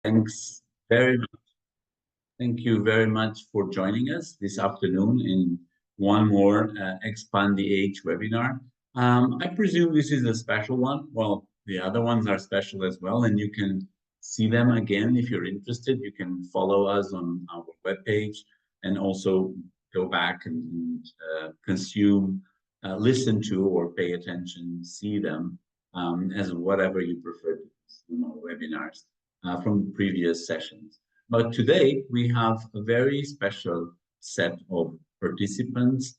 Thanks very much. Thank you very much for joining us this afternoon in one more XpanDH webinar. I presume this is a special one. Well, the other ones are special as well, and you can see them again if you're interested. You can follow us on our webpage and also go back and consume, listen to, or pay attention, see them as whatever you prefer to consume our webinars from previous sessions. But today we have a very special set of participants,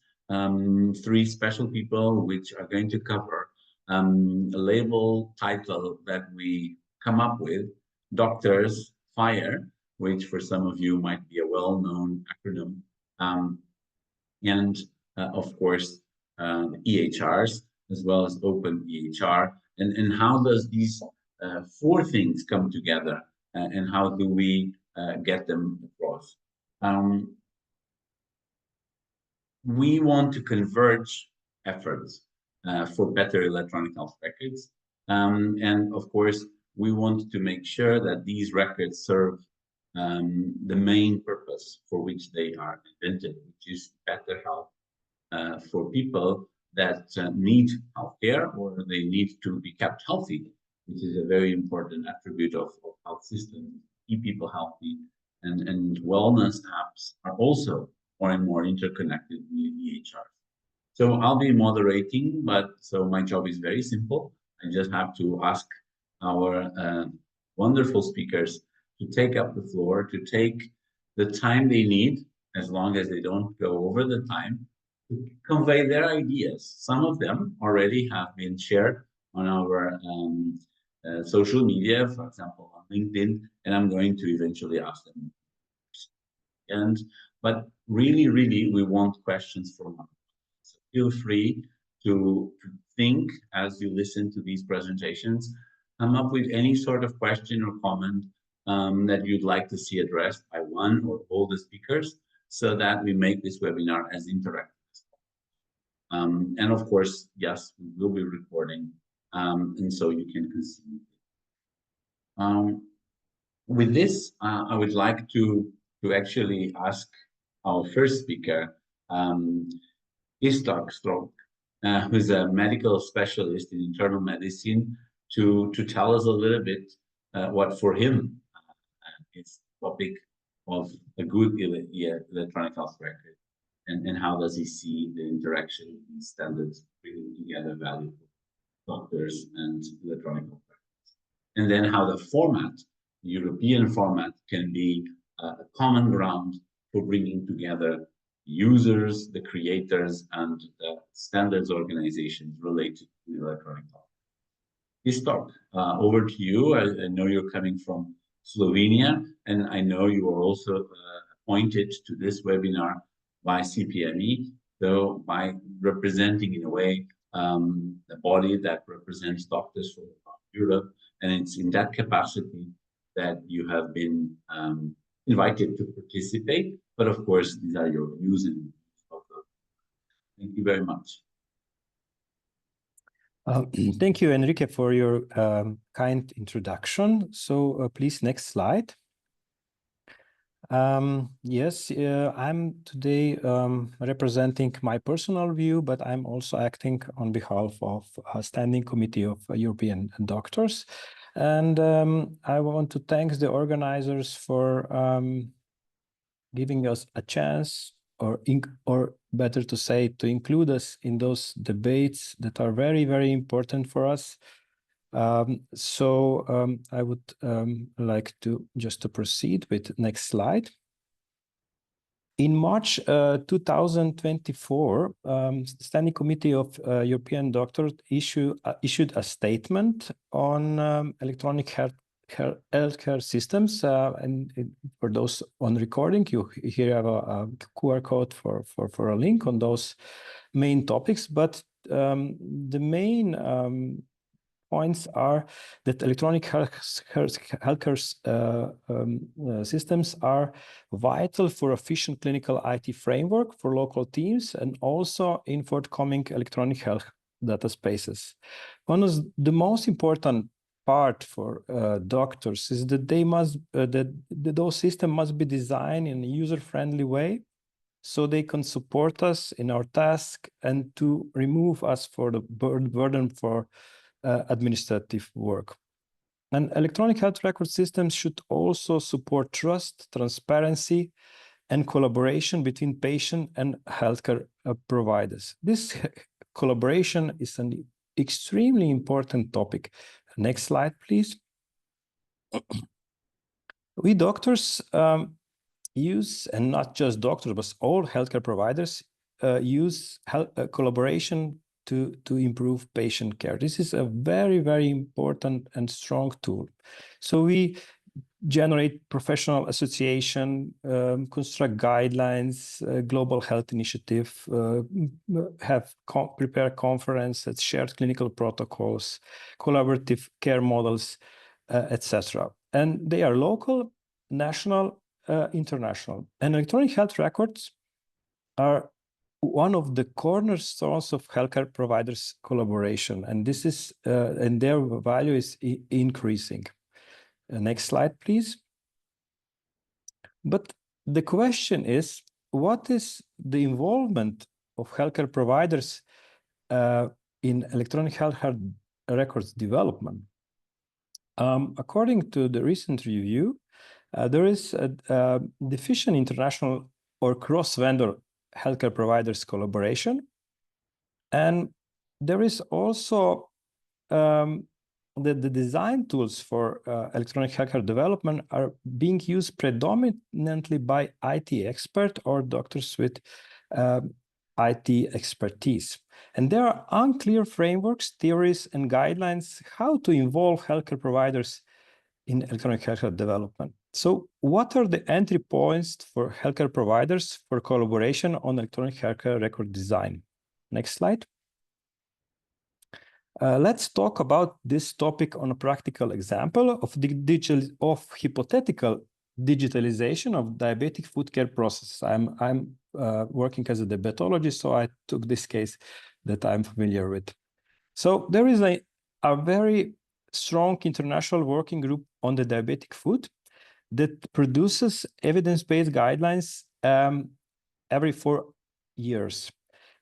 three special people which are going to cover a label title that we come up with, Doctors FHIR, which for some of you might be a well-known acronym, and of course EHRs, as well as OpenEHR, and how does these four things come together, and how do we get them across. We want to converge efforts for better electronic health records. And of course, we want to make sure that these records serve the main purpose for which they are invented, which is better health for people that need healthcare, or they need to be kept healthy, which is a very important attribute of health systems, keep people healthy. And wellness apps are also more and more interconnected with EHR. So I'll be moderating, but so my job is very simple. I just have to ask our wonderful speakers to take up the floor, to take the time they need, as long as they don't go over the time, to convey their ideas. Some of them already have been shared on our social media, for example, on LinkedIn, and I'm going to eventually ask them. But really, we want questions from them. So feel free to think as you listen to these presentations, come up with any sort of question or comment that you'd like to see addressed by one or all the speakers, so that we make this webinar as interactive as possible. And of course, yes, we will be recording, and so you can consume it. With this, I would like to actually ask our first speaker, Iztok Štotl, who's a medical specialist in internal medicine, to tell us a little bit what for him is the topic of a good electronic health record, and how does he see the interaction of these standards bringing together value for doctors and electronic health records, and then how the format, the European format, can be a common ground for bringing together users, the creators, and the standards organizations related to electronic health. Iztok, over to you. I know you're coming from Slovenia, and I know you are also appointed to this webinar by CPME, so by representing, in a way, the body that represents doctors from Europe, and it's in that capacity that you have been invited to participate. But of course, these are your views, and thank you very much. Thank you, Henrique, for your kind introduction. So please, next slide. Yes, I'm today representing my personal view, but I'm also acting on behalf of a standing committee of European doctors. And I want to thank the organizers for giving us a chance, or better to say, to include us in those debates that are very, very important for us. I would like to just proceed with next slide. In March 2024, the Standing Committee of European Doctors issued a statement on electronic healthcare systems, and for those on recording, you here have a QR code for a link on those main topics. But the main points are that electronic healthcare systems are vital for efficient clinical IT framework for local teams, and also in forthcoming electronic health data spaces. One of the most important part for doctors is that they must those systems must be designed in a user-friendly way, so they can support us in our task and to remove us for the burden for administrative work. And electronic health record systems should also support trust, transparency, and collaboration between patient and healthcare providers. This collaboration is an extremely important topic. Next slide, please. We doctors use, and not just doctors, but all healthcare providers use collaboration to improve patient care. This is a very, very important and strong tool. So we generate professional association, construct guidelines, global health initiative, prepare conferences, shared clinical protocols, collaborative care models, etc. And they are local, national, international. And electronic health records are one of the cornerstones of healthcare providers' collaboration, and this is and their value is increasing. Next slide, please. But the question is, what is the involvement of healthcare providers in electronic health records development? According to the recent review, there is a deficient international or cross-vendor healthcare providers collaboration. And there is also the design tools for electronic healthcare development are being used predominantly by IT experts or doctors with IT expertise. And there are unclear frameworks, theories, and guidelines how to involve healthcare providers in electronic healthcare development. So what are the entry points for healthcare providers for collaboration on electronic healthcare record design? Next slide. Let's talk about this topic on a practical example of hypothetical digitalization of diabetic food care processes. I'm working as a diabetologist, so I took this case that I'm familiar with. So there is a very strong international working group on the diabetic food that produces evidence-based guidelines every 4 years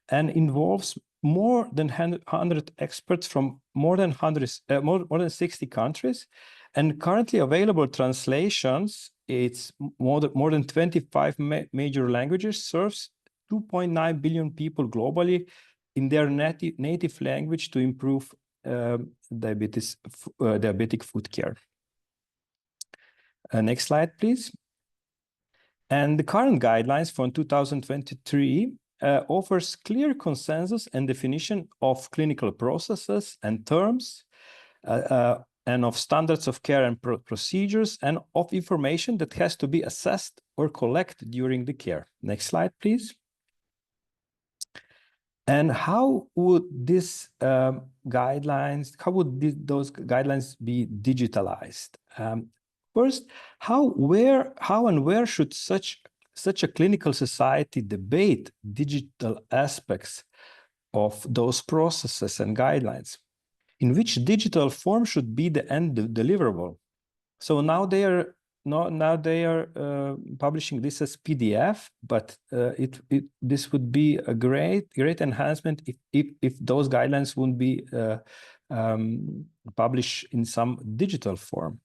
and involves more than 100 experts from more than 60 countries, and currently available translations, it's more than 25 major languages, serves 2.9 billion people globally in their native language to improve diabetic food care. Next slide, please. And the current guidelines from 2023 offers clear consensus and definition of clinical processes and terms, and of standards of care and procedures, and of information that has to be assessed or collected during the care. Next slide, please. And how would those guidelines be digitalized? First, how and where should such a clinical society debate digital aspects of those processes and guidelines? In which digital form should be the end deliverable? So now they are publishing this as PDF, but this would be a great enhancement if those guidelines wouldn't be published in some digital form.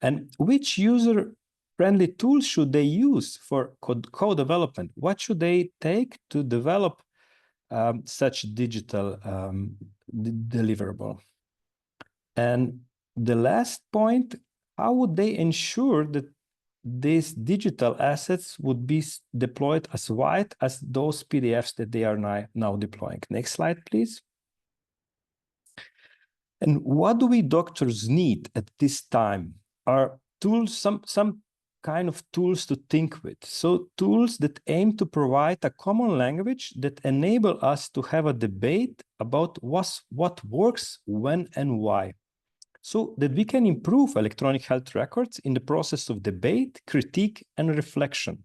And which user-friendly tools should they use for co-development? What should they take to develop such digital deliverable? And the last point, how would they ensure that these digital assets would be deployed as wide as those PDFs that they are now deploying? Next slide, please. And what do we doctors need at this time? Are tools, some kind of tools to think with. So tools that aim to provide a common language that enable us to have a debate about what works, when, and why, so that we can improve electronic health records in the process of debate, critique, and reflection.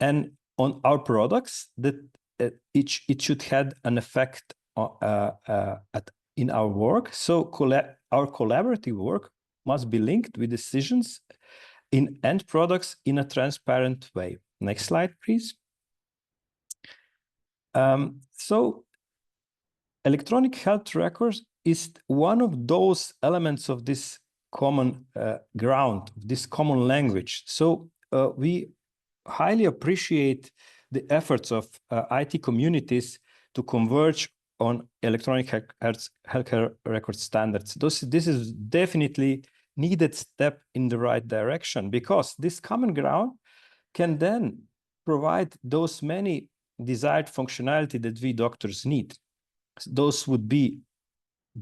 And on our products, that it should have an effect in our work. So our collaborative work must be linked with decisions in end products in a transparent way. Next slide, please. So electronic health records is one of those elements of this common ground, this common language. So we highly appreciate the efforts of IT communities to converge on electronic healthcare record standards. This is definitely needed step in the right direction, because this common ground can then provide those many desired functionality that we doctors need. Those would be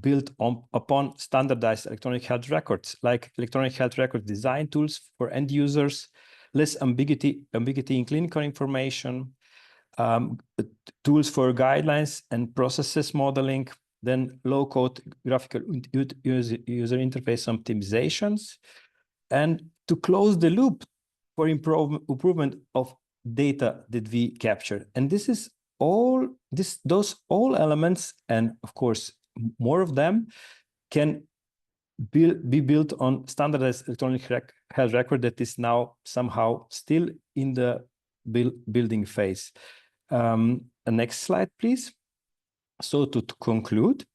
built upon standardized electronic health records, like electronic health record design tools for end users, less ambiguity in clinical information, tools for guidelines and processes modeling, then low-code graphical user interface optimizations, and to close the loop for improvement of data that we capture. And this is those all elements, and of course more of them, can be built on standardized electronic health record that is now somehow still in the building phase. Next slide, please. So to conclude,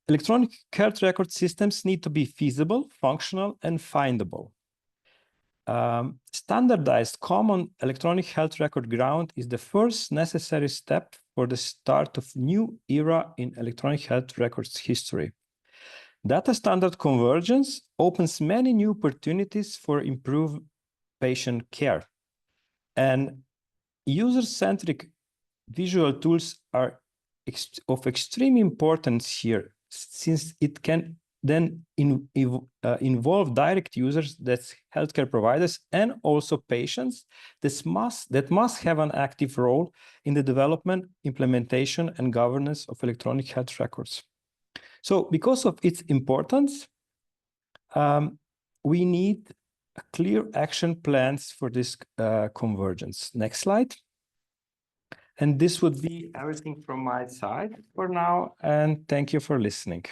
electronic health record systems need to be feasible, functional, and findable. Standardized common electronic health record ground is the first necessary step for the start of new era in electronic health records history. Data standard convergence opens many new opportunities for improved patient care. And user-centric visual tools are of extreme importance here, since it can then involve direct users, that's healthcare providers, and also patients that must have an active role in the development, implementation, and governance of electronic health records. So because of its importance, we need clear action plans for this convergence. Next slide. And this would be everything from my side for now, and thank you for listening.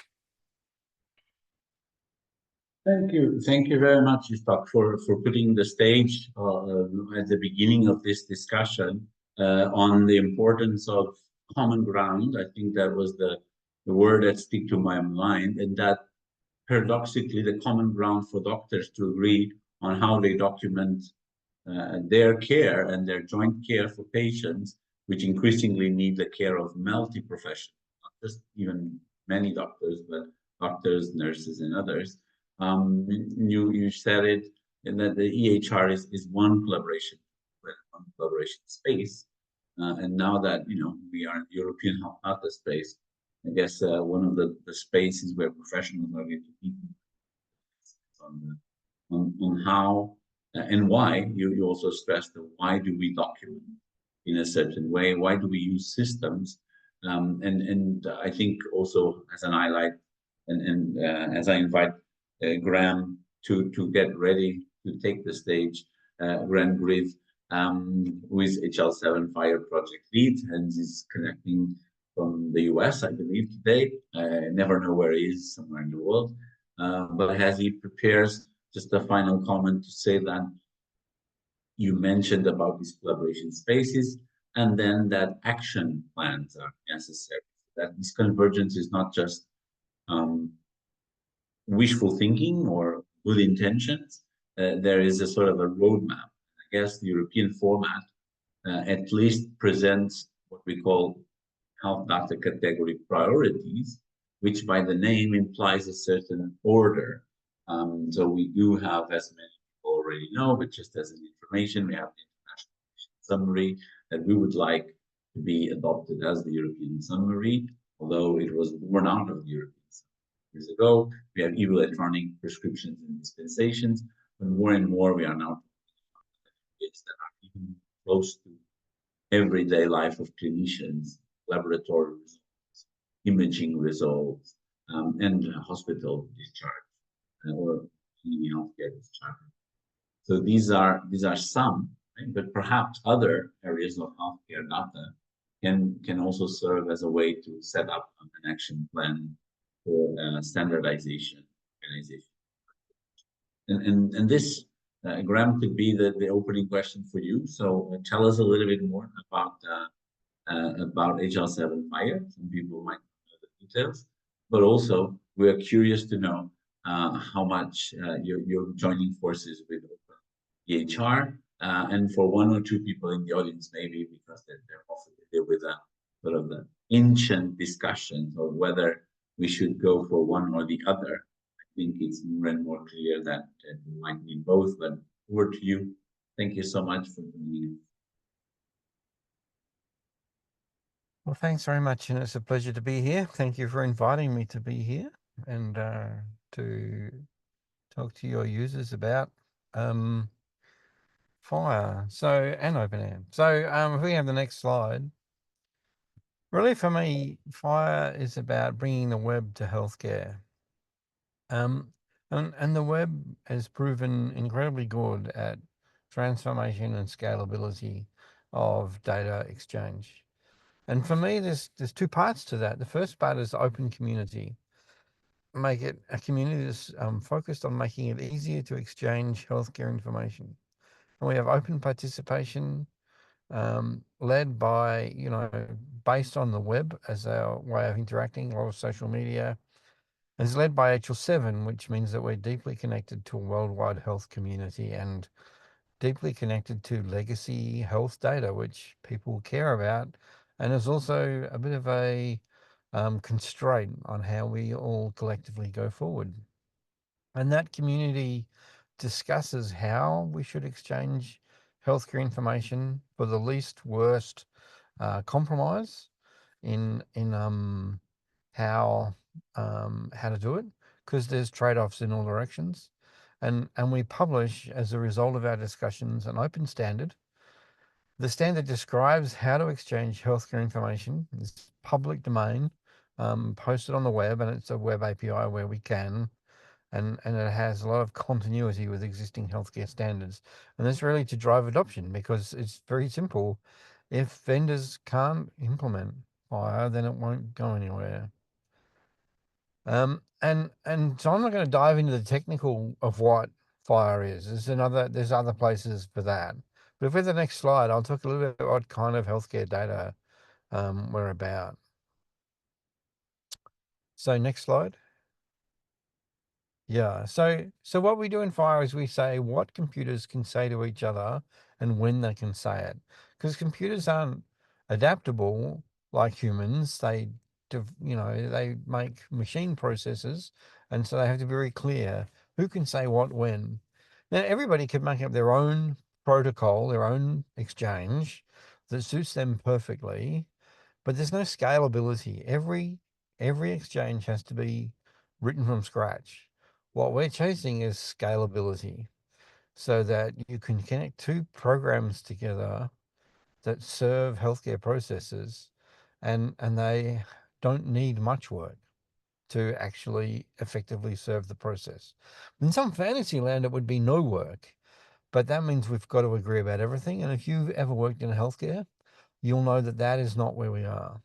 Thank you very much, Iztok, for putting the stage at the beginning of this discussion on the importance of common ground. I think that was the word that stick to my mind, and that paradoxically the common ground for doctors to agree on how they document their care and their joint care for patients, which increasingly need the care of multi-professionals, not just even many doctors, but doctors, nurses, and others. You said it, and that the EHR is one collaboration space, and now that we are in the European Health Data space, I guess one of the spaces where professionals are going to be on how and why. You also stressed the why do we document in a certain way? Why do we use systems? And I think also as an highlight, and as I invite Grahame to get ready to take the stage, Grahame Grieve, who is HL7 FHIR project lead and is connecting from the US, I believe, today. I never know where he is, somewhere in the world. But as he prepares, just a final comment to say that you mentioned about these collaboration spaces, and then that action plans are necessary. That this convergence is not just wishful thinking or good intentions. There is a sort of a roadmap. I guess the European format at least presents what we call health data category priorities, which by the name implies a certain order. So we do have, as many people already know, but just as an information, we have the international summary that we would like to be adopted as the European summary, although it was born out of the European summary years ago. We have electronic prescriptions and dispensations, but more and more we are now that are even close to everyday life of clinicians, laboratory results, imaging results, and hospital discharge or healthcare discharge. So these are some, right? But perhaps other areas of healthcare data can also serve as a way to set up an action plan for standardization organization. And this, Graham, could be the opening question for you. So tell us a little bit more about HL7 FHIR. Some people might know the details, but also we are curious to know how much you're joining forces with OpenEHR, and for one or two people in the audience, maybe because they're also there with a sort of the ancient discussions of whether we should go for one or the other. I think it's more and more clear that we might need both, but over to you. Thank you so much for joining. Well, thanks very much, and it's a pleasure to be here. Thank you for inviting me to be here and to talk to your users about FHIR and OpenEHR. So if we have the next slide. Really, for me, FHIR is about bringing the web to healthcare. And the web has proven incredibly good at transformation and scalability of data exchange. And for me, there's two parts to that. The first part is open community. Make it a community that's focused on making it easier to exchange healthcare information. And we have open participation, led by, based on the web as our way of interacting, a lot of social media. And it's led by HL7, which means that we're deeply connected to a worldwide health community and deeply connected to legacy health data, which people care about. And is also a bit of a constraint on how we all collectively go forward. And that community discusses how we should exchange healthcare information for the least worst compromise in how to do it, because there's trade-offs in all directions. And we publish, as a result of our discussions, an open standard. The standard describes how to exchange healthcare information. It's public domain, posted on the web, and it's a web API where we can. And it has a lot of continuity with existing healthcare standards. And that's really to drive adoption, because it's very simple. If vendors can't implement FHIR, then it won't go anywhere. And so I'm not going to dive into the technical of what FHIR is. There's other places for that. But if we're the next slide, I'll talk a little bit about what kind of healthcare data we're about. So next slide. Yeah, so what we do in FHIR is we say what computers can say to each other and when they can say it. Because computers aren't adaptable like humans. They make machine processes, and so they have to be very clear who can say what when. Now, everybody can make up their own protocol, their own exchange that suits them perfectly, but there's no scalability. Every exchange has to be written from scratch. What we're chasing is scalability, so that you can connect two programs together that serve healthcare processes, and they don't need much work to actually effectively serve the process. In some fantasy land, it would be no work, but that means we've got to agree about everything. And if you've ever worked in healthcare, you'll know that that is not where we are.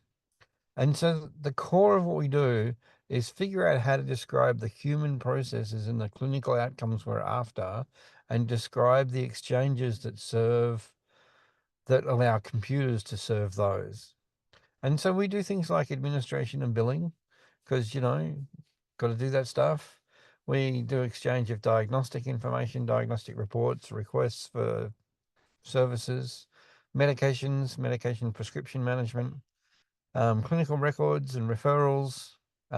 And so the core of what we do is figure out how to describe the human processes and the clinical outcomes we're after, and describe the exchanges that allow computers to serve those. And so we do things like administration and billing, because, got to do that stuff. We do exchange of diagnostic information, diagnostic reports, requests for services, medications, medication prescription management, clinical records and referrals,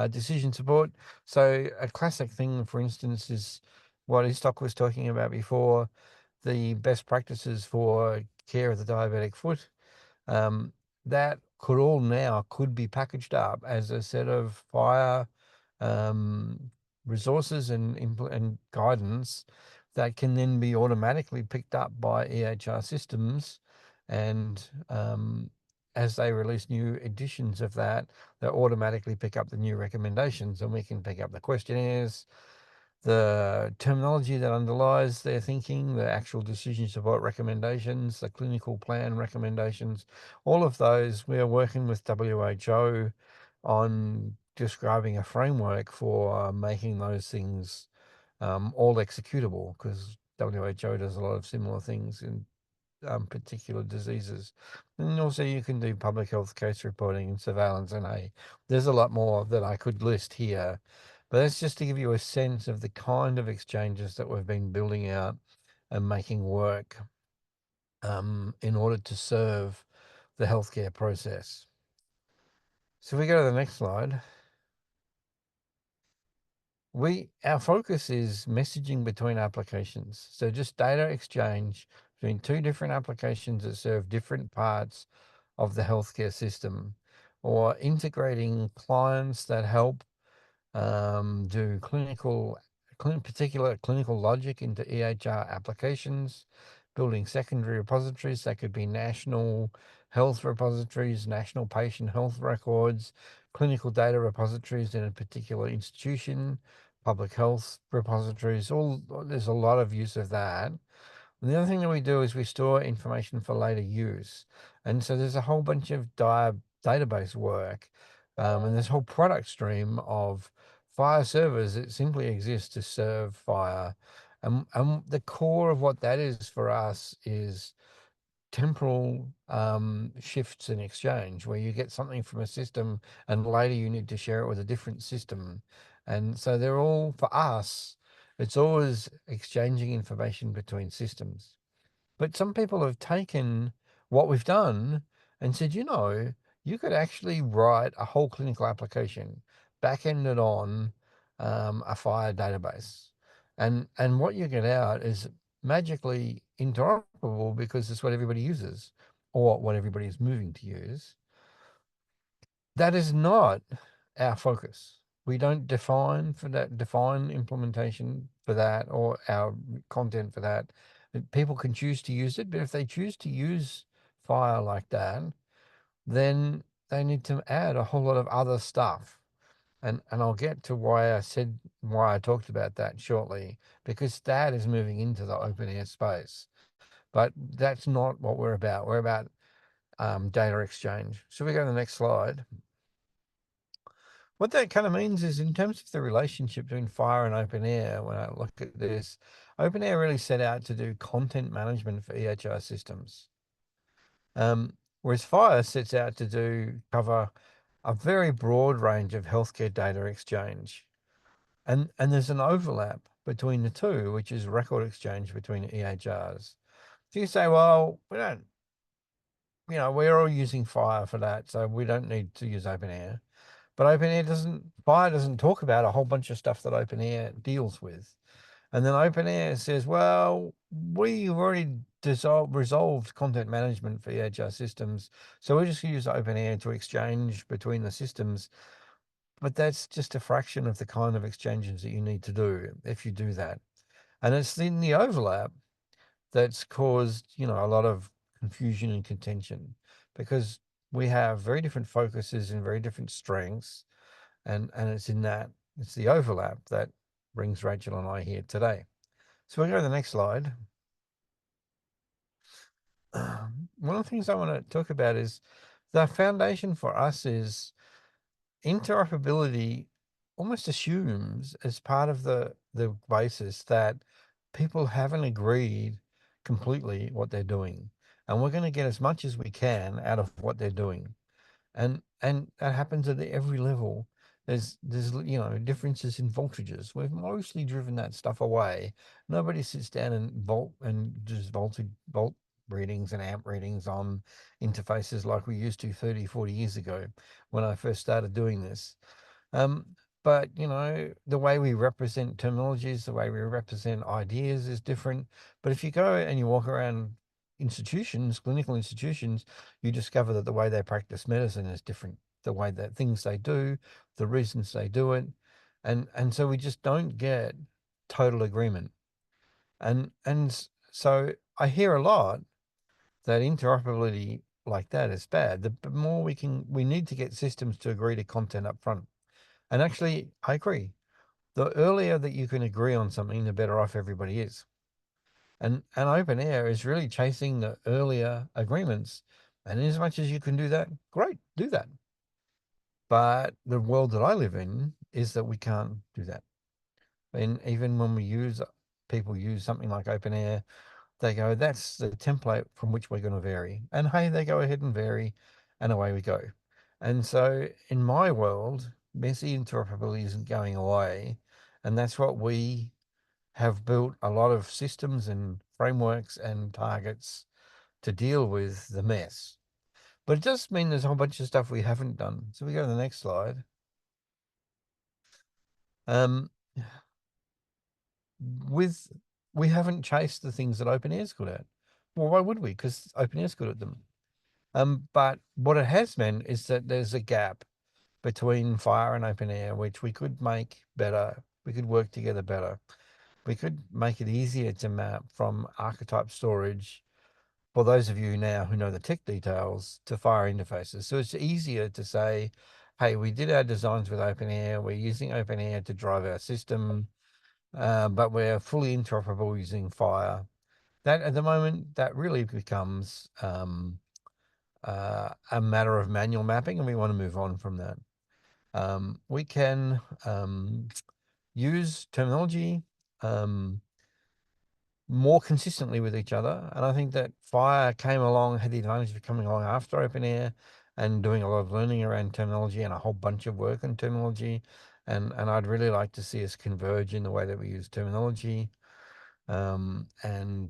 decision support. So a classic thing, for instance, is what Iztok was talking about before, the best practices for care of the diabetic foot. That could be packaged up as a set of FHIR resources and guidance that can then be automatically picked up by EHR systems, and as they release new editions of that, they automatically pick up the new recommendations, and we can pick up the questionnaires, the terminology that underlies their thinking, the actual decision support recommendations, the clinical plan recommendations, all of those. We are working with WHO on describing a framework for making those things all executable, because WHO does a lot of similar things in particular diseases. And also you can do public health case reporting and surveillance, and there's a lot more that I could list here, but that's just to give you a sense of the kind of exchanges that we've been building out and making work in order to serve the healthcare process. So if we go to the next slide. Our focus is messaging between applications. So just data exchange between two different applications that serve different parts of the healthcare system, or integrating clients that help do particular clinical logic into EHR applications, building secondary repositories that could be national health repositories, national patient health records, clinical data repositories in a particular institution, public health repositories. There's a lot of use of that. And the other thing that we do is we store information for later use. And so there's a whole bunch of database work, and this whole product stream of FHIR servers that simply exist to serve FHIR. And the core of what that is for us is temporal shifts in exchange, where you get something from a system and later you need to share it with a different system. And so they're all, for us, it's always exchanging information between systems. But some people have taken what we've done and said, you could actually write a whole clinical application back-ended on a FHIR database. And what you get out is magically interoperable, because it's what everybody uses, or what everybody is moving to use. That is not our focus. We don't define implementation for that, or our content for that. People can choose to use it, but if they choose to use FHIR like that, then they need to add a whole lot of other stuff. And I'll get to why I talked about that shortly, because that is moving into the OpenEHR space. But that's not what we're about. We're about data exchange. So we go to the next slide. What that kind of means is, in terms of the relationship between FHIR and OpenEHR, when I look at this, OpenEHR really set out to do content management for EHR systems. Whereas FHIR sets out to cover a very broad range of healthcare data exchange. And there's an overlap between the two, which is record exchange between EHRs. So you say, well, we don't, we're all using FHIR for that, so we don't need to use OpenEHR. But FHIR doesn't talk about a whole bunch of stuff that OpenEHR deals with. And then OpenEHR says, well, we've already resolved content management for EHR systems, so we just use OpenEHR to exchange between the systems. But that's just a fraction of the kind of exchanges that you need to do if you do that. And it's in the overlap that's caused, a lot of confusion and contention, because we have very different focuses and very different strengths. And it's the overlap that brings Rachel and I here today. So we'll go to the next slide. One of the things I want to talk about is the foundation for us is interoperability. Almost assumes, as part of the basis, that people haven't agreed completely what they're doing, and we're going to get as much as we can out of what they're doing. And that happens at every level. There's differences in voltages. We've mostly driven that stuff away. Nobody sits down and just volt readings and amp readings on interfaces like we used to 30, 40 years ago when I first started doing this. But the way we represent terminologies, the way we represent ideas is different. But if you go and you walk around clinical institutions, you discover that the way they practice medicine is different. The way that things they do, the reasons they do it. And so we just don't get total agreement. And so I hear a lot that interoperability like that is bad. The more we need to get systems to agree to content up front. And actually, I agree. The earlier that you can agree on something, the better off everybody is. And OpenEHR is really chasing the earlier agreements. And as much as you can do that, great, do that. But the world that I live in is that we can't do that. And even when people use something like OpenEHR, they go, that's the template from which we're going to vary. And hey, they go ahead and vary, and away we go. And so in my world, messy interoperability isn't going away. And that's what we have built a lot of systems and frameworks and targets to deal with the mess. But it does mean there's a whole bunch of stuff we haven't done. So we go to the next slide. We haven't chased the things that OpenEHR is good at. Well, why would we? Because OpenEHR is good at them. But what it has meant is that there's a gap between FHIR and OpenEHR, which we could make better. We could work together better. We could make it easier to map from archetype storage, for those of you now who know the tech details, to FHIR interfaces. So it's easier to say, hey, we did our designs with OpenEHR. We're using OpenEHR to drive our system, but we're fully interoperable using FHIR. That at the moment, that really becomes a matter of manual mapping, and we want to move on from that. We can use terminology more consistently with each other. And I think that FHIR came along, had the advantage of coming along after OpenEHR and doing a lot of learning around terminology and a whole bunch of work on terminology. And I'd really like to see us converge in the way that we use terminology and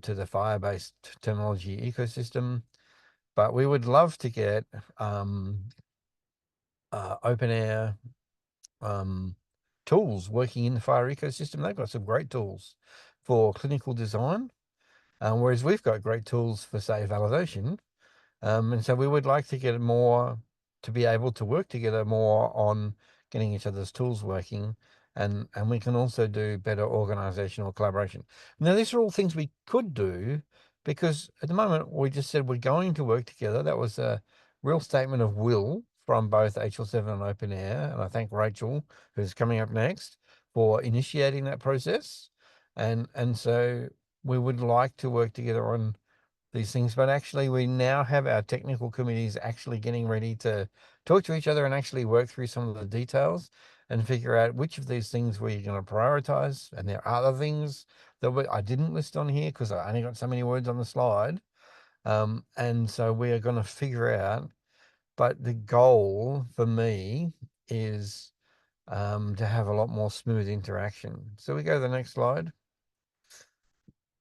to the FHIR-based terminology ecosystem. But we would love to get OpenEHR tools working in the FHIR ecosystem. They've got some great tools for clinical design, whereas we've got great tools for, say, validation. And so we would like to get more, to be able to work together more on getting each other's tools working. And we can also do better organizational collaboration. Now, these are all things we could do, because at the moment we just said we're going to work together. That was a real statement of will from both HL7 and OpenEHR. And I thank Rachel, who's coming up next, for initiating that process. And so we would like to work together on these things, but actually we now have our technical committees actually getting ready to talk to each other and actually work through some of the details and figure out which of these things we're going to prioritize. And there are other things that I didn't list on here because I only got so many words on the slide. And so we are going to figure out, but the goal for me is to have a lot more smooth interaction. So we go to the next slide.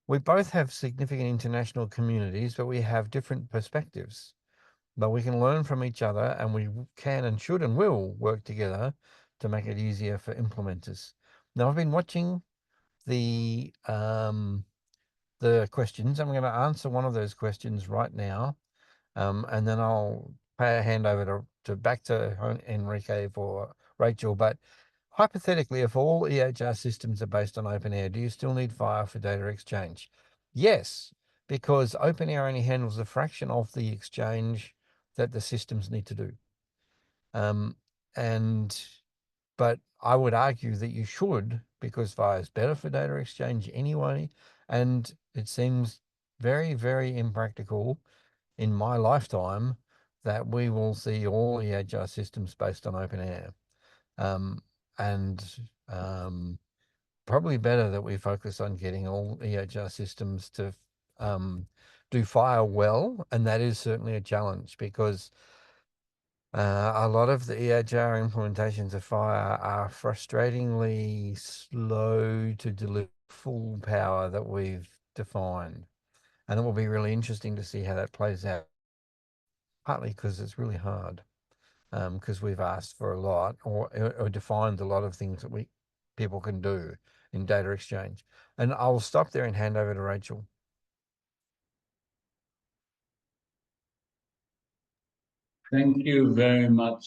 We both have significant international communities, but we have different perspectives. But we can learn from each other, and we can and should and will work together to make it easier for implementers. Now, I've been watching the questions. I'm going to answer one of those questions right now, and then I'll pay a hand over to back to Henrique for Rachel. But hypothetically, if all EHR systems are based on OpenEHR, do you still need FHIR for data exchange? Yes, because OpenEHR only handles a fraction of the exchange that the systems need to do. But I would argue that you should, because FHIR is better for data exchange anyway, and it seems very, very impractical in my lifetime that we will see all EHR systems based on OpenEHR. Probably better that we focus on getting all EHR systems to do FHIR well, and that is certainly a challenge, because a lot of the EHR implementations of FHIR are frustratingly slow to deliver full power that we've defined. And it will be really interesting to see how that plays out, partly because it's really hard, because we've asked for a lot or defined a lot of things that people can do in data exchange. And I'll stop there and hand over to Rachel. Thank you very much,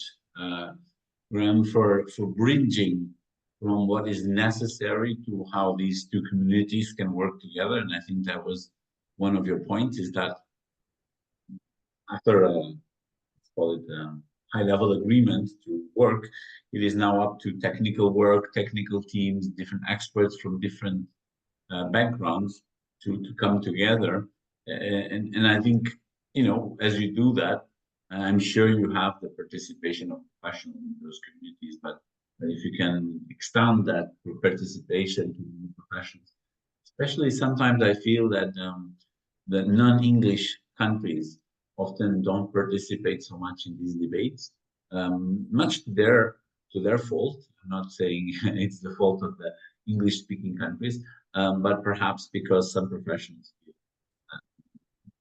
Graham, for bridging from what is necessary to how these two communities can work together. And I think that was one of your points, is that after let's call it high-level agreement to work, it is now up to technical work, technical teams, different experts from different backgrounds to come together. And I think, you know, as you do that, I'm sure you have the participation of professionals in those communities, but if you can extend that participation to professionals, especially sometimes I feel that the non-English countries often don't participate so much in these debates, much to their fault. I'm not saying it's the fault of the English-speaking countries, but perhaps because some professionals feel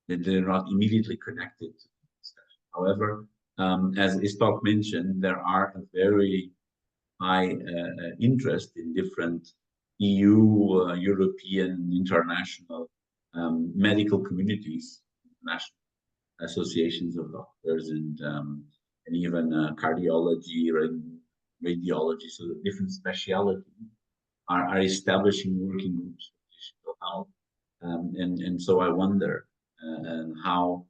that they're not immediately connected to the discussion. However, as Iztok mentioned, there are a very high interest in different EU, European, international medical communities, national associations of doctors, and even cardiology, radiology. So the different specialities are establishing working groups for digital health, and so I wonder how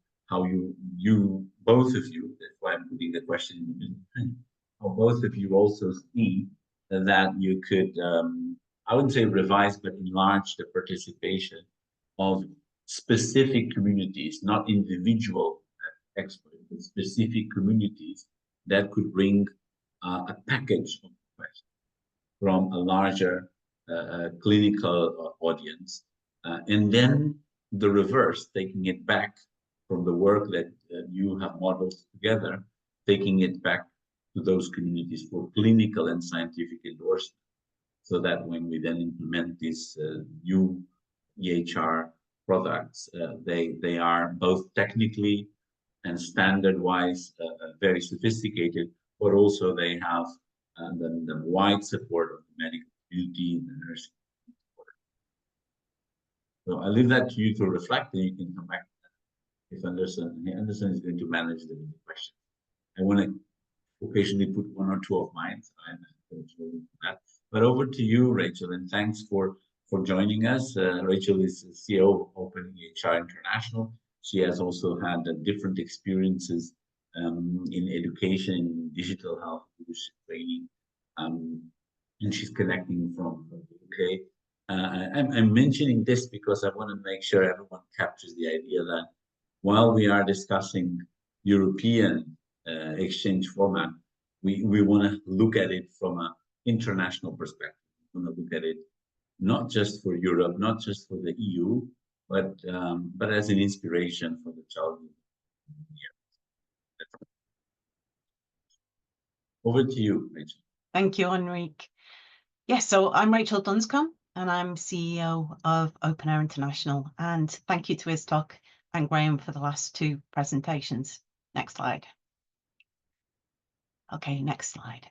you both of you. That's why I'm putting the question in the middle. How both of you also see that you could, I wouldn't say revise, but enlarge the participation of specific communities, not individual experts, but specific communities that could bring a package of questions from a larger clinical audience, and then the reverse, taking it back from the work that you have modeled together, taking it back to those communities for clinical and scientific endorsement, so that when we then implement these new EHR products, they are both technically and standard-wise very sophisticated, but also they have the wide support of the medical community and the nursing support. So I leave that to you to reflect, and you can come back if Anderson is going to manage the question. I want to occasionally put one or two of mine, so I'm going to do that. But over to you, Rachel, and thanks for joining us. Rachel is CEO of OpenEHR International. She has also had different experiences in education, digital health, leadership training, and she's connecting from the UK. I'm mentioning this because I want to make sure everyone captures the idea that while we are discussing European exchange format, we want to look at it from an international perspective. We want to look at it not just for Europe, not just for the EU, but as an inspiration for the child. Over to you, Rachel. Thank you, Henrique. Yes, so I'm Rachel Dunscombe, and I'm CEO of OpenEHR International. And thank you to Iztok and Grahame for the last two presentations. Next slide. Okay, next slide.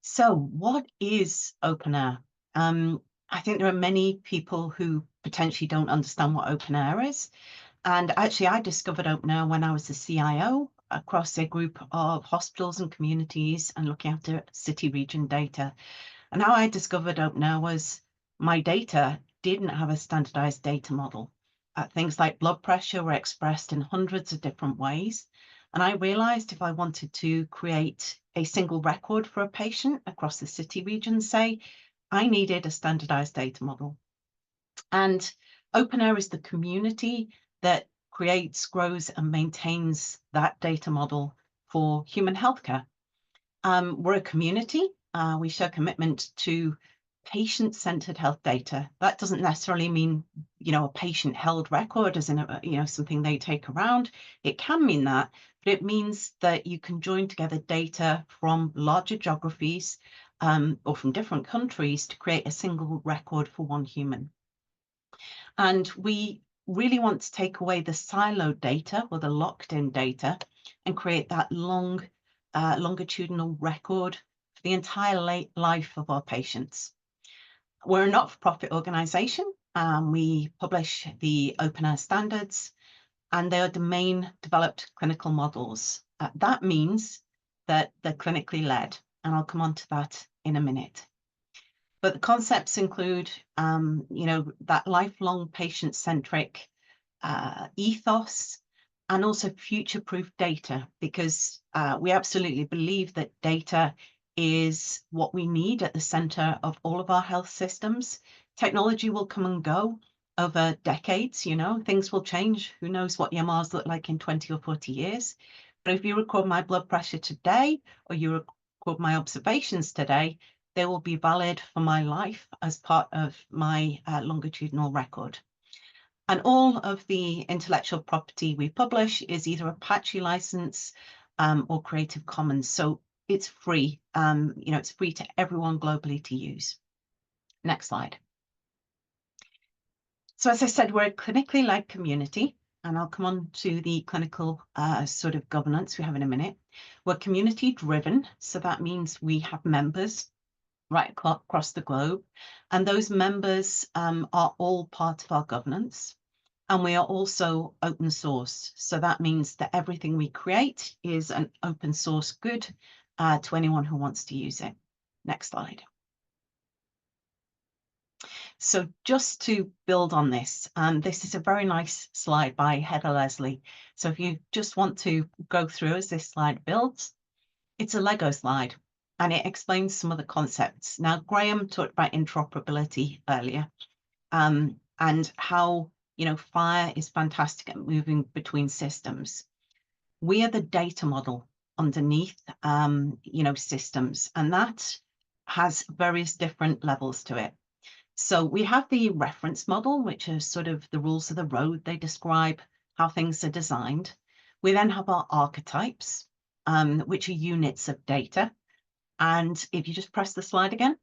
So what is OpenEHR? I think there are many people who potentially don't understand what OpenEHR is. And actually, I discovered OpenEHR when I was the CIO across a group of hospitals and communities and looking after city region data. And how I discovered OpenEHR was my data didn't have a standardized data model. Things like blood pressure were expressed in hundreds of different ways. And I realized if I wanted to create a single record for a patient across the city region, say, I needed a standardized data model. And OpenEHR is the community that creates, grows, and maintains that data model for human healthcare. We're a community. We show commitment to patient-centered health data. That doesn't necessarily mean, a patient-held record as in, something they take around. It can mean that, but it means that you can join together data from larger geographies or from different countries to create a single record for one human. And we really want to take away the siloed data or the locked-in data and create that longitudinal record for the entire life of our patients. We're a not-for-profit organisation. We publish the OpenEHR standards, and they are domain-developed clinical models. That means that they're clinically led, and I'll come on to that in a minute. But the concepts include, that lifelong patient-centric ethos, and also future-proof data, because we absolutely believe that data is what we need at the center of all of our health systems. Technology will come and go, over decades. You know, things will change. Who knows what EMRs look like in 20 or 40 years. But if you record my blood pressure today, or you record my observations today, they will be valid for my life as part of my longitudinal record. And all of the intellectual property we publish is either Apache license or Creative Commons. So it's free. You know, it's free to everyone globally to use. Next slide. So as I said, we're a clinically led community, and I'll come on to the clinical sort of governance we have in a minute. We're community driven, so that means we have members right across the globe, and those members are all part of our governance. And we are also open source, so that means that everything we create is an open source good to anyone who wants to use it. Next slide. So just to build on this, this is a very nice slide by Heather Leslie. So if you just want to go through as this slide builds, it's a Lego slide and it explains some of the concepts. Now, Grahame talked about interoperability earlier and how, you know, FHIR is fantastic at moving between systems. We are the data model underneath, you know, systems, and that has various different levels to it. So we have the reference model, which are sort of the rules of the road. They describe how things are designed. We then have our archetypes, which are units of data. And if you just press the slide again,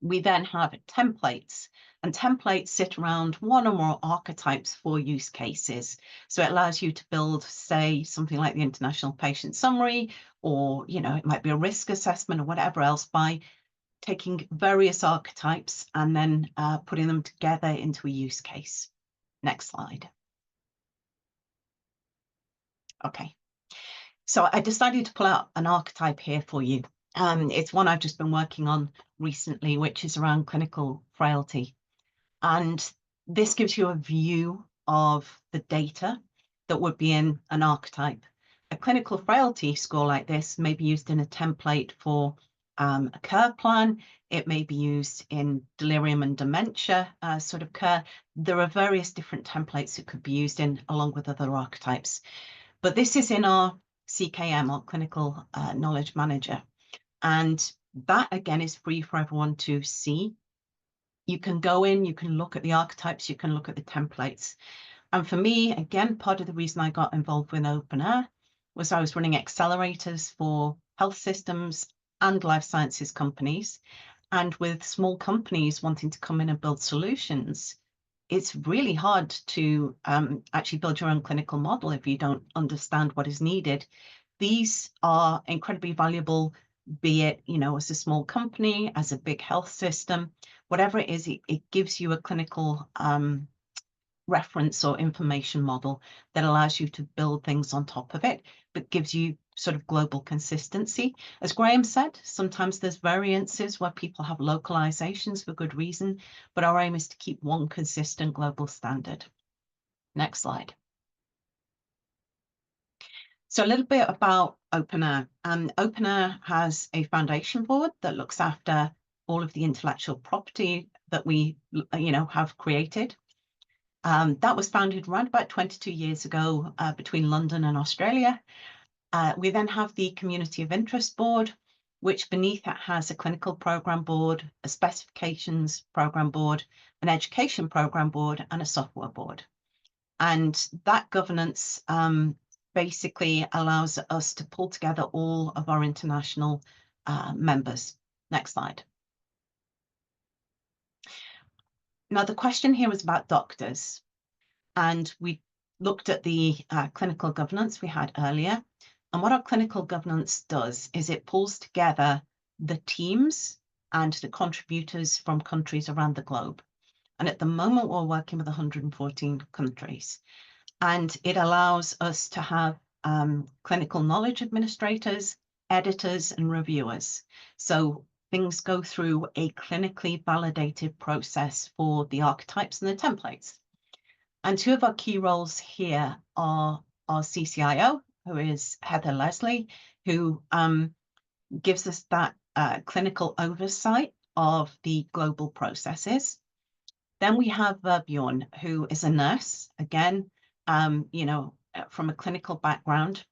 we then have templates, and templates sit around one or more archetypes for use cases. So it allows you to build, say, something like the International Patient Summary, or, you know, it might be a risk assessment or whatever else, by taking various archetypes and then putting them together into a use case. Next slide. Okay, so I decided to pull out an archetype here for you. It's one I've just been working on recently, which is around clinical frailty. And this gives you a view of the data that would be in an archetype. A clinical frailty score like this may be used in a template for a care plan. It may be used in delirium and dementia sort of care. There are various different templates it could be used in along with other archetypes. But this is in our CKM, our Clinical Knowledge Manager. And that, again, is free for everyone to see. You can go in, you can look at the archetypes, you can look at the templates. And for me, again, part of the reason I got involved with OpenEHR was I was running accelerators for health systems and life sciences companies. And with small companies wanting to come in and build solutions, it's really hard to actually build your own clinical model if you don't understand what is needed. These are incredibly valuable, be it, you know, as a small company, as a big health system, whatever it is, it gives you a clinical reference or information model that allows you to build things on top of it, but gives you sort of global consistency. As Grahame said, sometimes there's variances where people have localizations for good reason, but our aim is to keep one consistent global standard. Next slide. So a little bit about OpenEHR. OpenEHR has a foundation board that looks after all of the intellectual property that we, you know, have created. That was founded around about 22 years ago between London and Australia. We then have the Community of Interest Board, which beneath it has a clinical program board, a specifications program board, an education program board, and a software board. And that governance basically allows us to pull together all of our international members. Next slide. Now, the question here was about doctors, and we looked at the clinical governance we had earlier. And what our clinical governance does is it pulls together the teams and the contributors from countries around the globe. And at the moment, we're working with 114 countries. And it allows us to have clinical knowledge administrators, editors, and reviewers. So things go through a clinically validated process for the archetypes and the templates. And two of our key roles here are our CCIO, who is Heather Leslie, who gives us that clinical oversight of the global processes. Then we have Bjorn, who is a nurse, again, you know, from a clinical background,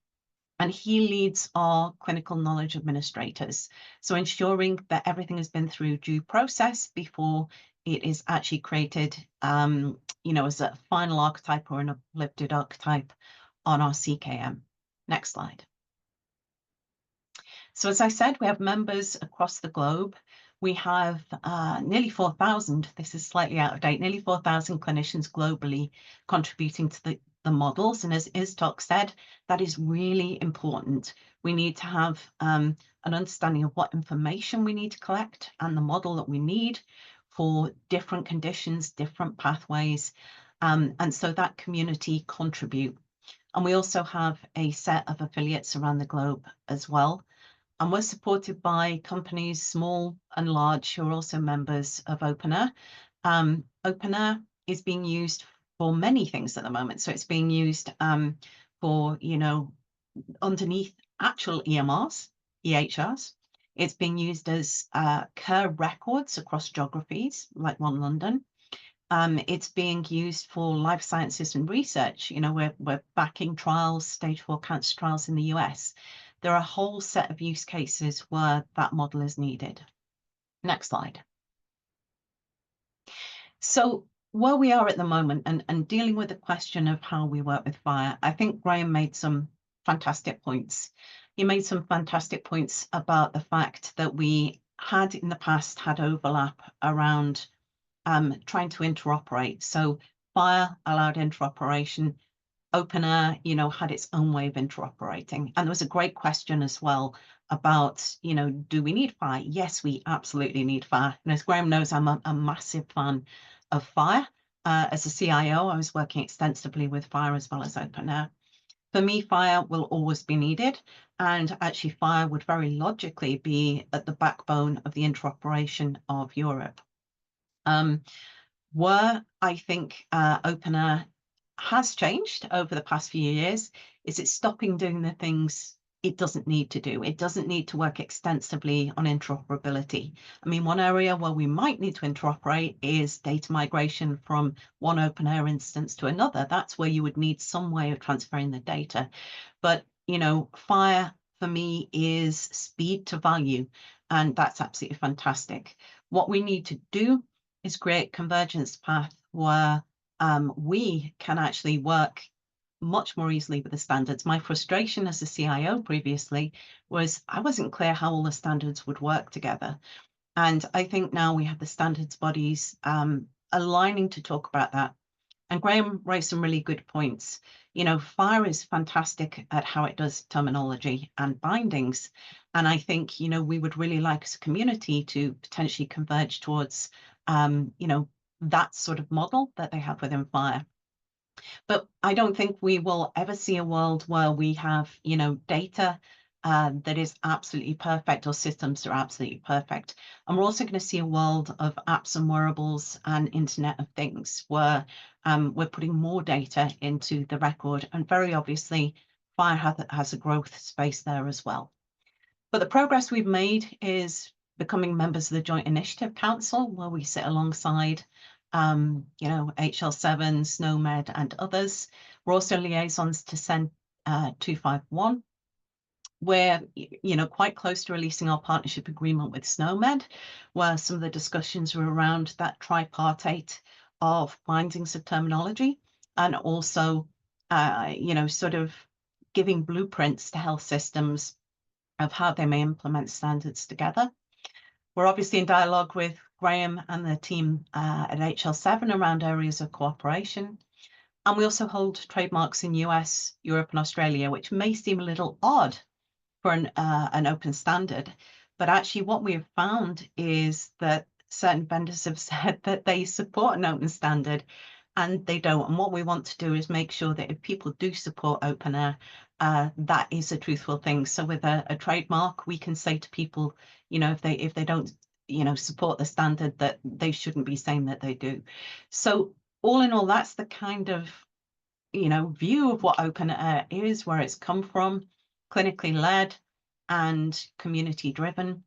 and he leads our clinical knowledge administrators. So ensuring that everything has been through due process before it is actually created, you know, as a final archetype or an uplifted archetype on our CKM. Next slide. So as I said, we have members across the globe. We have nearly 4,000, this is slightly out of date, nearly 4,000 clinicians globally contributing to the models. And as Iztok said, that is really important. We need to have an understanding of what information we need to collect and the model that we need for different conditions, different pathways. And so that community contribute. And we also have a set of affiliates around the globe as well. And we're supported by companies, small and large, who are also members of OpenEHR. OpenEHR is being used for many things at the moment. So it's being used for, you know, underneath actual EMRs, EHRs. It's being used as care records across geographies, like One London. It's being used for life sciences and research. You know, we're backing trials, stage 4 cancer trials in the US. There are a whole set of use cases where that model is needed. Next slide. So where we are at the moment and dealing with the question of how we work with FHIR, I think Grahame made some fantastic points. He made some fantastic points about the fact that we had in the past had overlap around trying to interoperate. So FHIR allowed interoperation. OpenEHR, you know, had its own way of interoperating. And there was a great question as well about, you know, do we need FHIR? Yes, we absolutely need FHIR. And as Grahame knows, I'm a massive fan of FHIR. As a CIO, I was working extensively with FHIR as well as OpenEHR. For me, FHIR will always be needed. And actually, FHIR would very logically be at the backbone of the interoperation of Europe. Where I think OpenEHR has changed over the past few years is it's stopping doing the things it doesn't need to do. It doesn't need to work extensively on interoperability. I mean, one area where we might need to interoperate is data migration from one OpenEHR instance to another. That's where you would need some way of transferring the data. But, you know, FHIR for me is speed to value, and that's absolutely fantastic. What we need to do is create convergence path where we can actually work much more easily with the standards. My frustration as a CIO previously was I wasn't clear how all the standards would work together. And I think now we have the standards bodies aligning to talk about that. And Grahame raised some really good points. You know, FHIR is fantastic at how it does terminology and bindings. And I think, you know, we would really like as a community to potentially converge towards, you know, that sort of model that they have within FHIR. But I don't think we will ever see a world where we have, you know, data that is absolutely perfect or systems that are absolutely perfect. And we're also going to see a world of apps and wearables and Internet of Things where we're putting more data into the record. And very obviously, FHIR has a growth space there as well. But the progress we've made is becoming members of the Joint Initiative Council, where we sit alongside you know, HL7, SNOMED, and others. We're also liaisons to SEN 251. We're, you know, quite close to releasing our partnership agreement with SNOMED, where some of the discussions were around that tripartite of bindings of terminology and also, you know, sort of giving blueprints to health systems of how they may implement standards together. We're obviously in dialogue with Grahame and the team at HL7 around areas of cooperation. And we also hold trademarks in US, Europe, and Australia, which may seem a little odd for an open standard. But actually what we have found is that certain vendors have said that they support an open standard and they don't. And what we want to do is make sure that if people do support OpenEHR, that is a truthful thing. So with a trademark, we can say to people, you know, if they don't, you know, support the standard, that they shouldn't be saying that they do. So all in all, that's the kind of, you know, view of what OpenEHR is, where it's come from, clinically led and community driven,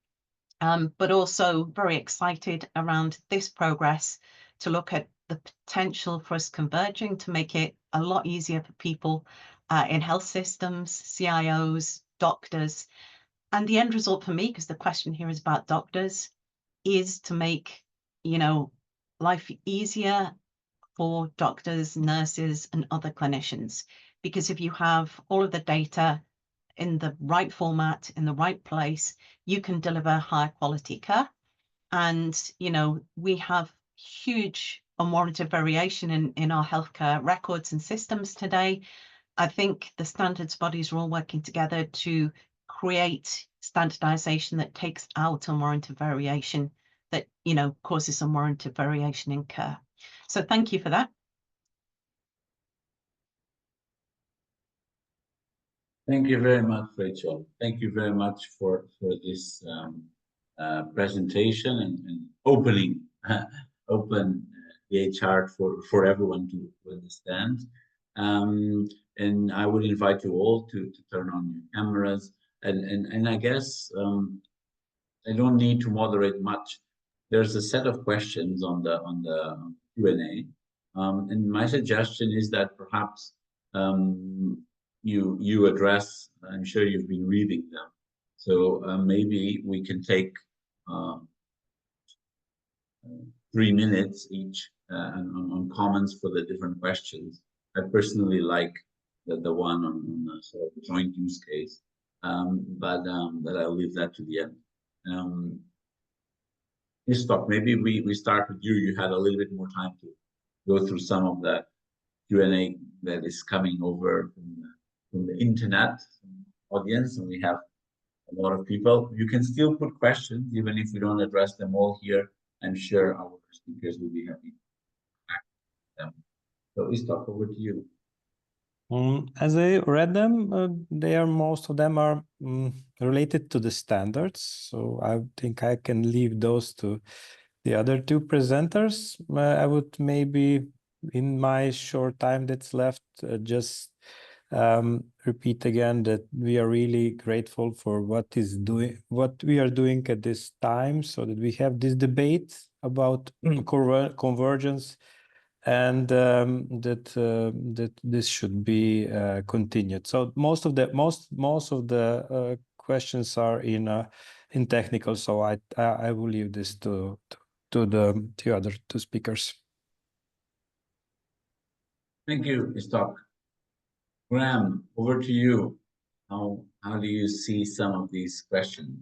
but also very excited around this progress to look at the potential for us converging to make it a lot easier for people in health systems, CIOs, doctors. And the end result for me, because the question here is about doctors, is to make, you know, life easier for doctors, nurses, and other clinicians. Because if you have all of the data in the right format, in the right place, you can deliver higher quality care. And, you know, we have huge unwarranted variation in our healthcare records and systems today. I think the standards bodies are all working together to create standardization that takes out unwarranted variation that, you know, causes unwarranted variation in care. So thank you for that. Thank you very much, Rachel. Thank you very much for this presentation and opening open EHR for everyone to understand. And I would invite you all to turn on your cameras. And I guess I don't need to moderate much. There's a set of questions on the Q&A, and my suggestion is that perhaps you address. I'm sure you've been reading them, so maybe we can take 3 minutes each on comments for the different questions. I personally like the one on sort of the joint use case, but I'll leave that to the end. Iztok, maybe we start with you. You had a little bit more time to go through some of the Q&A that is coming over from the internet audience, and we have a lot of people. You can still put questions, even if we don't address them all here. I'm sure our speakers will be happy to act them. So Iztok, over to you. As I read them, most of them are related to the standards. So I think I can leave those to the other two presenters. I would maybe, in my short time that's left, just repeat again that we are really grateful for what we are doing at this time, so that we have this debate about convergence, and that this should be continued. So most of the questions are in technical. So I will leave this to the other two speakers. Thank you, Iztok. Grahame, over to you. How do you see some of these questions?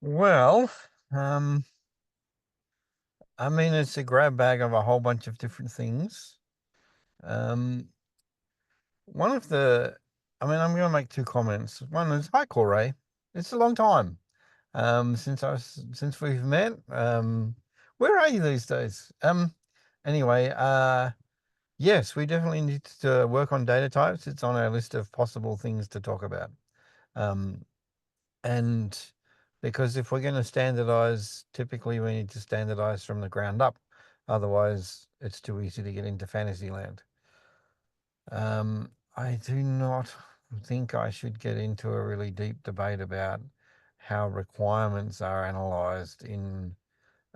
Well, I mean, it's a grab bag of a whole bunch of different things. I'm going to make two comments. One is, hi, Corey. It's a long time since we've met. Where are you these days? Anyway, yes, we definitely need to work on data types. It's on our list of possible things to talk about. And because if we're going to standardize, typically we need to standardize from the ground up. Otherwise, it's too easy to get into fantasy land. I do not think I should get into a really deep debate about how requirements are analyzed in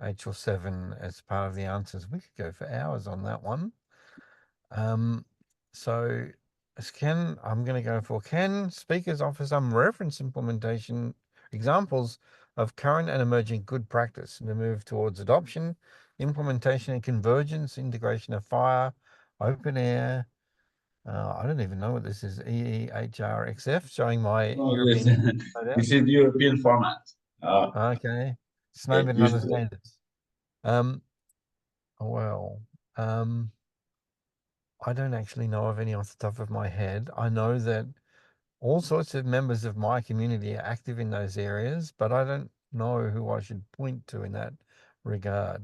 HL7 as part of the answers. We could go for hours on that one. So I'm going to go for, can speakers offer some reference implementation examples of current and emerging good practice in the move towards adoption, implementation and convergence, integration of FHIR, OpenEHR. I don't even know what this is, EEHRxF, showing my European. This is the European format. Okay. It's no bit another standards. I don't actually know of any off the top of my head. I know that all sorts of members of my community are active in those areas, but I don't know who I should point to in that regard.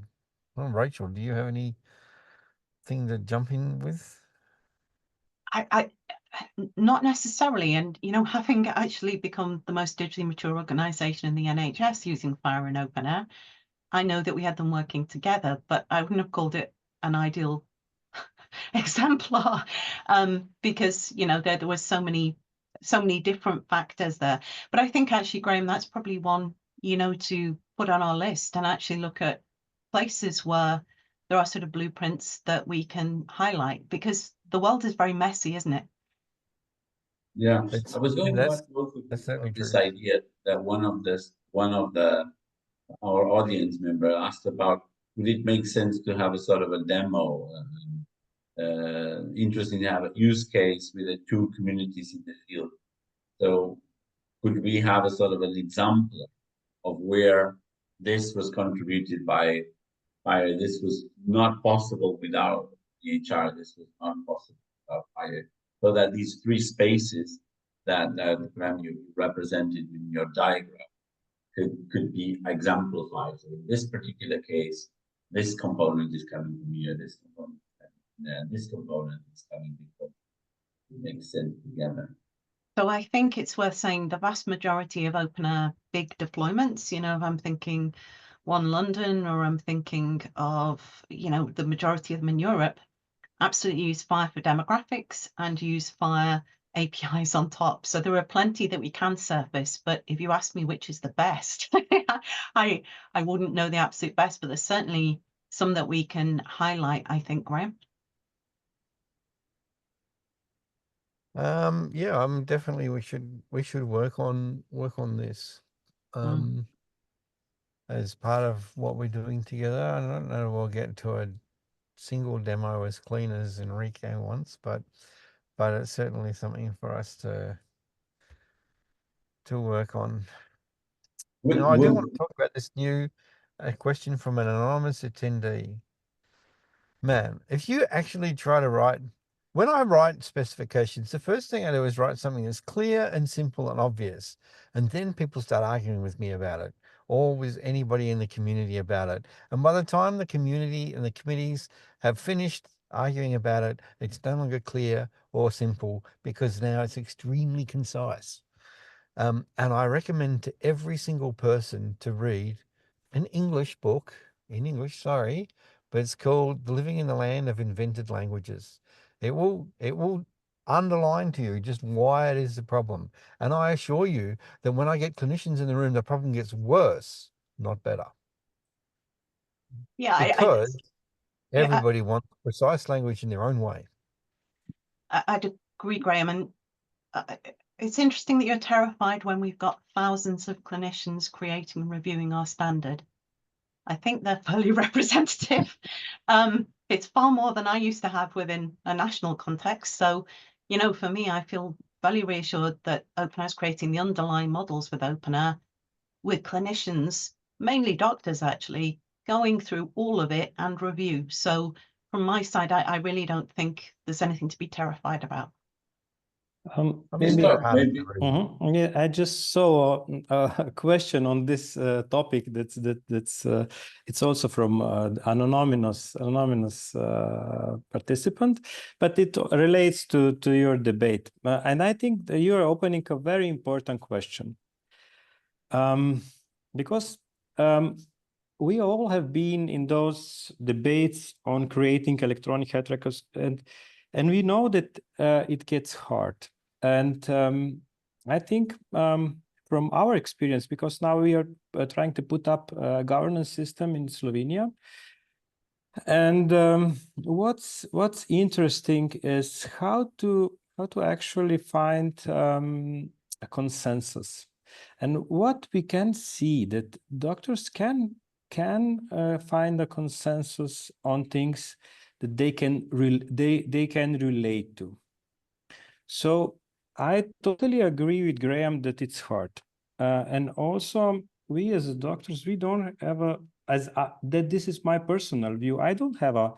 Well, Rachel, do you have anything to jump in with? I not necessarily. And, you know, having actually become the most digitally mature organisation in the NHS using FHIR and OpenEHR, I know that we had them working together, but I wouldn't have called it an ideal exemplar because, you know, there was so many different factors there. But I think actually, Grahame, that's probably one, you know, to put on our list and actually look at places where there are sort of blueprints that we can highlight, because the world is very messy, isn't it? Yeah, It's, I was going that's back also to certainly this true. idea that our audience member asked about, would it make sense to have a sort of a demo? Interesting to have a use case with the two communities in the field. So could we have a sort of an example of where this was contributed by this was not possible without EHR, this was not possible without FHIR, so that these three spaces that Grahame you represented in your diagram could be exemplified. So in this particular case, this component is coming from here, this component, and this component is coming because it makes sense together. So I think it's worth saying the vast majority of OpenEHR big deployments, you know, if I'm thinking One London, or I'm thinking of, you know, the majority of them in Europe, absolutely use FHIR for demographics and use FHIR APIs on top. So there are plenty that we can surface, but if you ask me which is the best, I wouldn't know the absolute best, but there's certainly some that we can highlight, I think, Grahame. Yeah, definitely we should work on this as part of what we're doing together. I don't know if we'll get to a single demo as clean as Henrique wants, but it's certainly something for us to work on. Now, I do want to talk about this new question from an anonymous attendee. Man, if you actually try to write, when I write specifications, the first thing I do is write something that's clear and simple and obvious. And then people start arguing with me about it, or with anybody in the community about it. And by the time the community and the committees have finished arguing about it, it's no longer clear or simple, because now it's extremely concise. And I recommend to every single person to read an English book, in English, sorry, but it's called Living in the Land of Invented Languages. It will underline to you just why it is a problem. And I assure you that when I get clinicians in the room, the problem gets worse, not better. Yeah, because everybody wants precise language in their own way. I'd agree, Grahame. And it's interesting that you're terrified when we've got thousands of clinicians creating and reviewing our standard. I think they're fully representative. It's far more than I used to have within a national context. So, you know, for me, I feel very reassured that OpenEHR is creating the underlying models with OpenEHR, with clinicians, mainly doctors actually, going through all of it and review. So from my side, I really don't think there's anything to be terrified about. Maybe. Maybe. Yeah, I just saw a question on this topic. That's it's also from anonymous participant, but it relates to your debate, and I think that you are opening a very important question, because we all have been in those debates on creating electronic health records, and we know that it gets hard. And I think from our experience, because now we are trying to put up a governance system in Slovenia, and what's interesting is how to actually find a consensus, and what we can see that doctors can find a consensus on things that they can relate to. So I totally agree with Grahame that it's hard. And also, we as doctors, we don't have that this is my personal view. I don't have a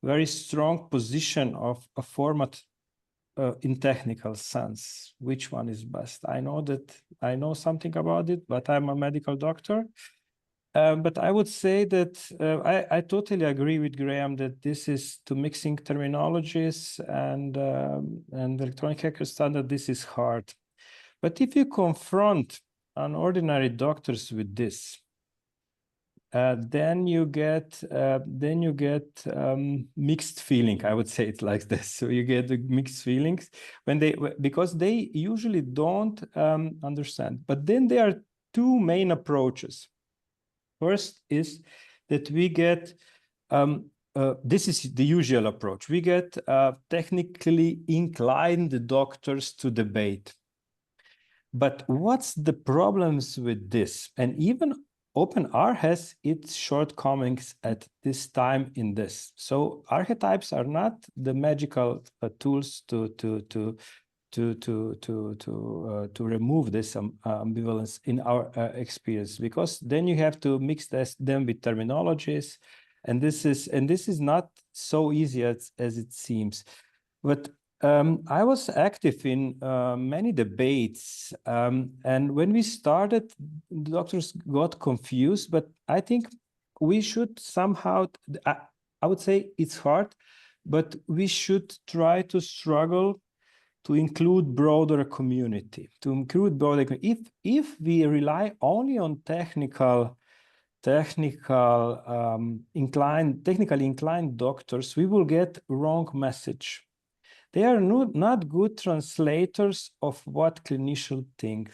very strong position of a format in technical sense, which one is best. I know that I know something about it, but I'm a medical doctor. But I would say that I totally agree with Grahame that this is to mixing terminologies and electronic health standard. This is hard. But if you confront an ordinary doctors with this, then you get mixed feeling. I would say it like this. So you get the mixed feelings because they usually don't understand. But then there are two main approaches. First is that we get, this is the usual approach. We get technically inclined doctors to debate. But what's the problems with this? And even OpenEHR has its shortcomings at this time in this. So archetypes are not the magical tools to remove this ambivalence in our experience, because then you have to mix them with terminologies, and this is not so easy as it seems. But I was active in many debates, and when we started, the doctors got confused, but I think we should somehow, I would say it's hard, but we should try to struggle to include broader community, if we rely only on technically inclined doctors, we will get wrong message. They are not good translators of what clinicians think.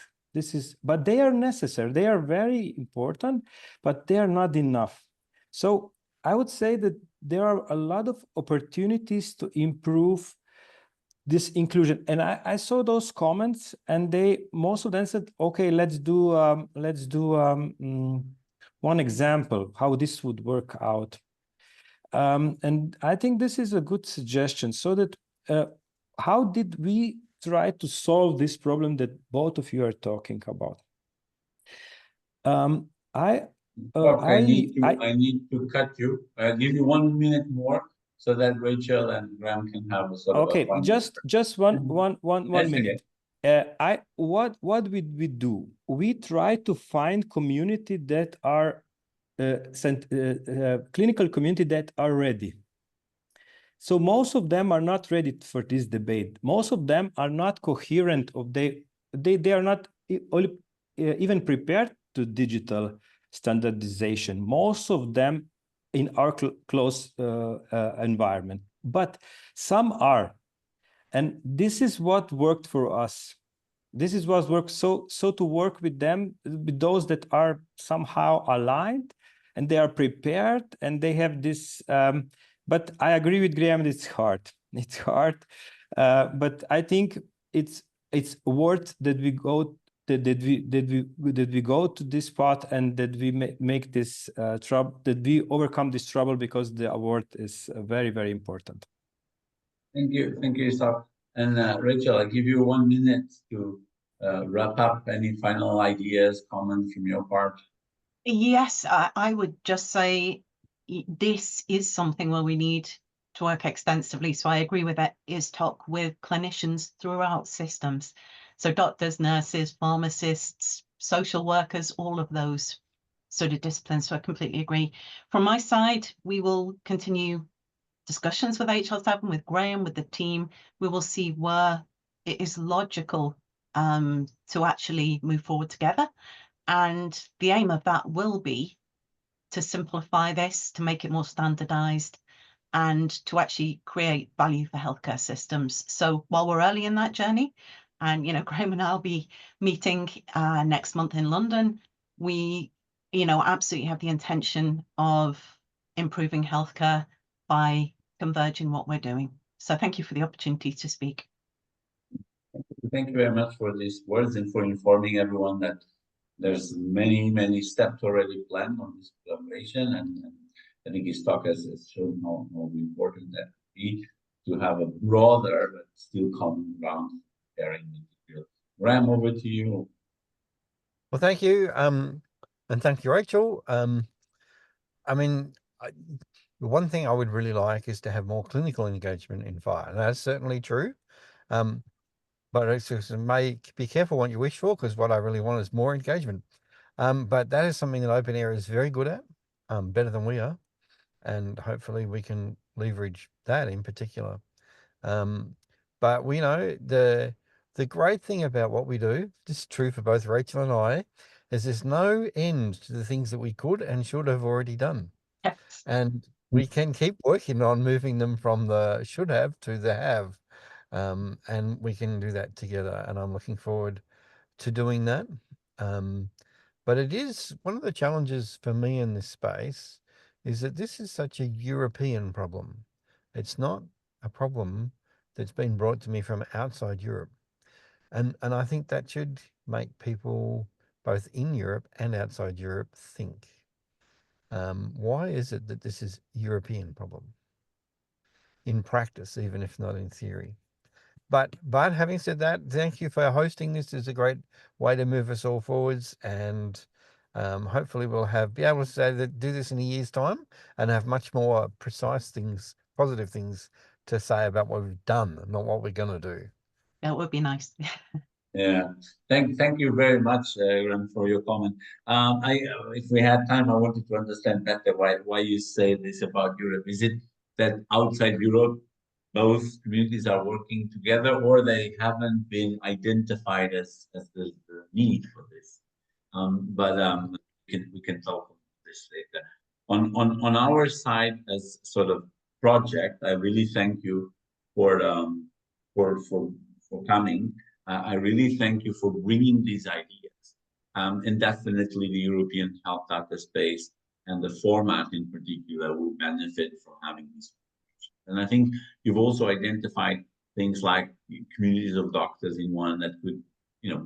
But they are necessary. They are very important, but they are not enough. So I would say that there are a lot of opportunities to improve this inclusion. And I saw those comments, and most of them said, okay, let's do one example how this would work out. And I think this is a good suggestion, so that how did we try to solve this problem that both of you are talking about? I need to cut you. I'll give you 1 minute more so that Rachel and Graham can have a sort of a fun just one minute. Okay. What did we do? We try to find community that are clinical community that are ready. So most of them are not ready for this debate. Most of them are not coherent, they are not even prepared to digital standardization. Most of them in our close environment, but some are. And this is what worked for us. This is what works. So to work with them, with those that are somehow aligned and they are prepared and they have this, but I agree with Grahame, it's hard. It's hard, but I think it's worth that we go that we go to this path, and that we make this trouble, that we overcome this trouble, because the award is very, very important. Thank you, Iztok. And Rachel, I'll give you 1 minute to wrap up. Any final ideas, comments from your part? Yes, I would just say this is something where we need to work extensively. So I agree with that, Iztok, with clinicians throughout systems. So doctors, nurses, pharmacists, social workers, all of those sort of disciplines. So I completely agree. From my side, we will continue discussions with HL7, with Grahame, with the team. We will see where it is logical to actually move forward together. And the aim of that will be to simplify this, to make it more standardized, and to actually create value for healthcare systems. So while we're early in that journey, and Grahame and I'll be meeting next month in London, we absolutely have the intention of improving healthcare by converging what we're doing. So thank you for the opportunity to speak. Thank you very much for these words and for informing everyone that there's many steps already planned on this collaboration, and I think Iztok has shown how important that be to have a broader but still common ground sharing material. Grahame, over to you. Well, thank you, and thank you, Rachel. I mean, the one thing I would really like is to have more clinical engagement in FHIR, and that's certainly true. But it's just be careful what you wish for, because what I really want is more engagement. But that is something that OpenEHR is very good at, better than we are, and hopefully we can leverage that in particular. But we know the great thing about what we do, this is true for both Rachel and I, is there's no end to the things that we could and should have already done. Yes. And we can keep working on moving them from the should have to the have. And we can do that together, and I'm looking forward to doing that. But it is one of the challenges for me in this space is that this is such a European problem. It's not a problem that's been brought to me from outside Europe. And I think that should make people both in Europe and outside Europe think. Why is it that this is a European problem? In practice, even if not in theory. But having said that, thank you for hosting this. Is a great way to move us all forwards, and hopefully we'll be able to say that do this in a year's time and have much more precise things, positive things to say about what we've done, not what we're going to do. That would be nice. Yeah, thank you very much, Graham, for your comment. If we had time, I wanted to understand better why you say this about Europe. Is it that outside Europe, both communities are working together, or they haven't been identified as the need for this? But we can talk about this later. On our side, as sort of project, I really thank you for coming. I really thank you for bringing these ideas, and definitely the European health data space and the format in particular will benefit from having these. And I think you've also identified things like communities of doctors in one that could,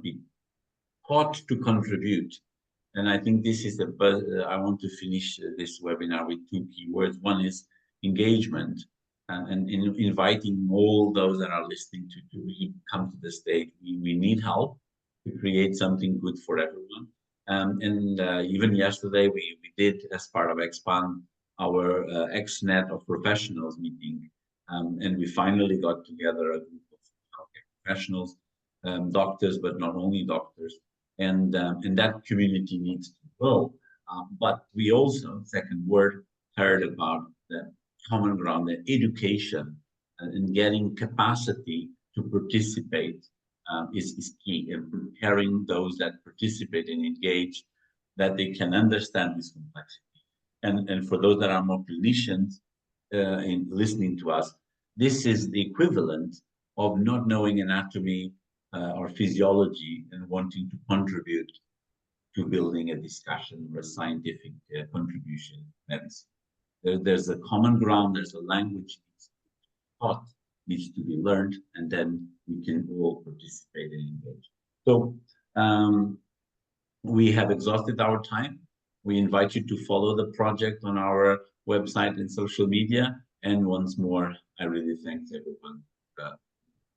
be taught to contribute. And I think this is I want to finish this webinar with two keywords. One is engagement, and inviting all those that are listening to really come to the stage. We need help to create something good for everyone. Even yesterday, we did, as part of XpanDH, our XNet of professionals meeting. And we finally got together a group of healthcare professionals, doctors, but not only doctors. And that community needs to grow. But we also, second word, heard about the common ground, the education, and getting capacity to participate is key, and preparing those that participate and engage, that they can understand this complexity. And for those that are more clinicians in listening to us, this is the equivalent of not knowing anatomy or physiology and wanting to contribute to building a discussion or a scientific contribution in medicine. There's a common ground, there's a language needs to be taught, needs to be learned, and then we can all participate and engage. So we have exhausted our time. We invite you to follow the project on our website and social media. And once more, I really thank everyone for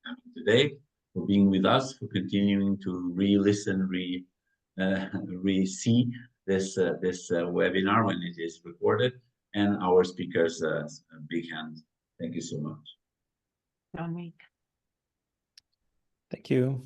coming today, for being with us, for continuing to re-listen, re-see this webinar when it is recorded. And our speakers, a big hand. Thank you so much. Henrique. Thank you.